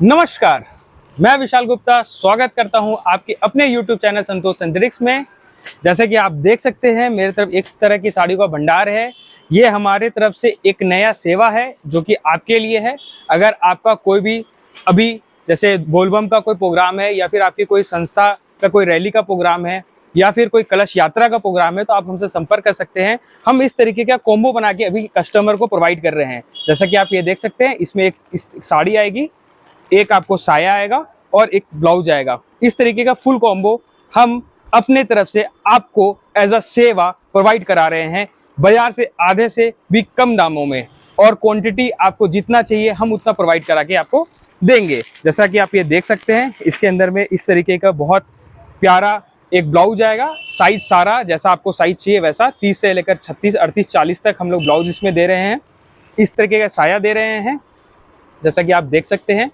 नमस्कार, मैं विशाल गुप्ता स्वागत करता हूं आपके अपने YouTube चैनल संतोष सिंथेटिक्स में। जैसे कि आप देख सकते हैं मेरे तरफ एक तरह की साड़ियों का भंडार है। ये हमारे तरफ से एक नया सेवा है जो कि आपके लिए है। अगर आपका कोई भी अभी जैसे बोलबम का कोई प्रोग्राम है या फिर आपकी कोई संस्था का कोई रैली का प्रोग्राम है या फिर कोई कलश यात्रा का प्रोग्राम है तो आप हमसे संपर्क कर सकते हैं। हम इस तरीके का कॉम्बो बना के अभी कस्टमर को प्रोवाइड कर रहे हैं। जैसा कि आप ये देख सकते हैं, इसमें एक साड़ी आएगी, एक आपको साया आएगा और एक ब्लाउज आएगा। इस तरीके का फुल कॉम्बो हम अपने तरफ से आपको एज अ सेवा प्रोवाइड करा रहे हैं, बाजार से आधे से भी कम दामों में। और क्वांटिटी आपको जितना चाहिए हम उतना प्रोवाइड करा के आपको देंगे। जैसा कि आप ये देख सकते हैं, इसके अंदर में इस तरीके का बहुत प्यारा एक ब्लाउज आएगा। साइज सारा जैसा आपको साइज चाहिए वैसा 30 से लेकर 36, 38, 40 तक हम लोग ब्लाउज इसमें दे रहे हैं। इस तरीके का साया दे रहे हैं जैसा कि आप देख सकते हैं।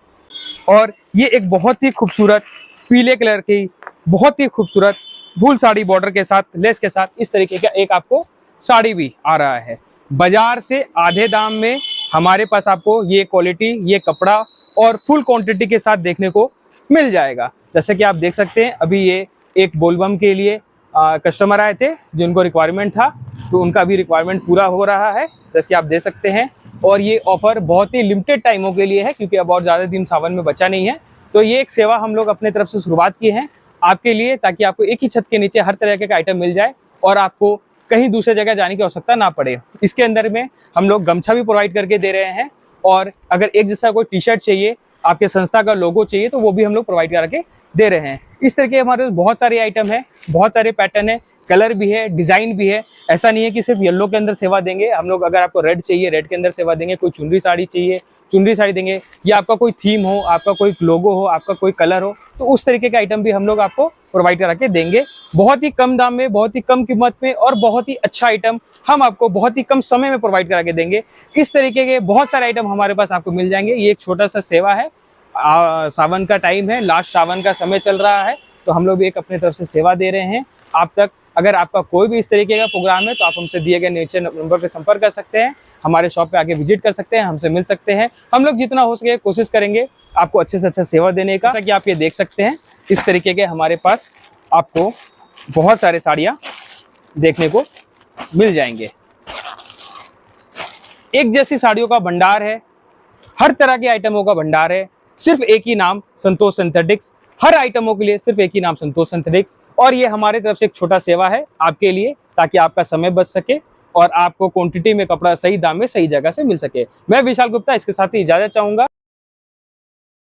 और ये एक बहुत ही खूबसूरत पीले कलर की बहुत ही खूबसूरत फुल साड़ी बॉर्डर के साथ लेस के साथ इस तरीके का एक आपको साड़ी भी आ रहा है। बाजार से आधे दाम में हमारे पास आपको ये क्वालिटी, ये कपड़ा और फुल क्वांटिटी के साथ देखने को मिल जाएगा। जैसे कि आप देख सकते हैं, अभी ये एक बोलबम के लिए कस्टमर आए थे जिनको रिक्वायरमेंट था, तो उनका भी रिक्वायरमेंट पूरा हो रहा है जैसे कि आप देख सकते हैं। और ये ऑफर बहुत ही लिमिटेड टाइमों के लिए है क्योंकि अब और ज़्यादा दिन सावन में बचा नहीं है। तो ये एक सेवा हम लोग अपने तरफ से शुरुआत की है आपके लिए, ताकि आपको एक ही छत के नीचे हर तरह के आइटम मिल जाए और आपको कहीं दूसरे जगह जाने की आवश्यकता ना पड़े। इसके अंदर में हम लोग गमछा भी प्रोवाइड करके दे रहे हैं, और अगर एक जैसा कोई टी शर्ट चाहिए, आपके संस्था का लोगो चाहिए, तो वो भी हम लोग प्रोवाइड करके दे रहे हैं। इस तरह के हमारे पास बहुत सारे आइटम है, बहुत सारे पैटर्न है, कलर भी है, डिजाइन भी है। ऐसा नहीं है कि सिर्फ येलो के अंदर सेवा देंगे हम लोग। अगर आपको रेड चाहिए, रेड के अंदर सेवा देंगे। कोई चुनरी साड़ी चाहिए, चुनरी साड़ी देंगे। या आपका कोई थीम हो, आपका कोई लोगो हो, आपका कोई कलर हो, तो उस तरीके के आइटम भी हम लोग आपको प्रोवाइड करा के देंगे। बहुत ही कम दाम में, बहुत ही कम कीमत में और बहुत ही अच्छा आइटम हम आपको बहुत ही कम समय में प्रोवाइड करा के देंगे। इस तरीके के बहुत सारे आइटम हमारे पास आपको मिल जाएंगे। ये एक छोटा सा सेवा है। सावन का टाइम है, लास्ट सावन का समय चल रहा है, तो हम लोग भी एक अपनी तरफ से सेवा दे रहे हैं आप तक। अगर आपका कोई भी इस तरीके का प्रोग्राम है तो आप हमसे दिए गए नीचे नंबर पर संपर्क कर सकते हैं। हमारे शॉप पे आके विजिट कर सकते हैं, हमसे मिल सकते हैं। हम लोग जितना हो सके कोशिश करेंगे आपको अच्छे से अच्छा सेवा देने का। जैसा कि आप ये देख सकते हैं, इस तरीके के हमारे पास आपको बहुत सारे साड़ियाँ देखने को मिल जाएंगे। एक जैसी साड़ियों का भंडार है, हर तरह के आइटमों का भंडार है। सिर्फ एक ही नाम, संतोष सिंथेटिक्स। हर आइटमों के लिए सिर्फ एक ही नाम, संतोष सिंथेटिक्स। और ये हमारे तरफ से एक छोटा सेवा है आपके लिए, ताकि आपका समय बच सके और आपको क्वांटिटी में कपड़ा सही दाम में सही जगह से मिल सके। मैं विशाल गुप्ता इसके साथ ही इजाजत चाहूंगा।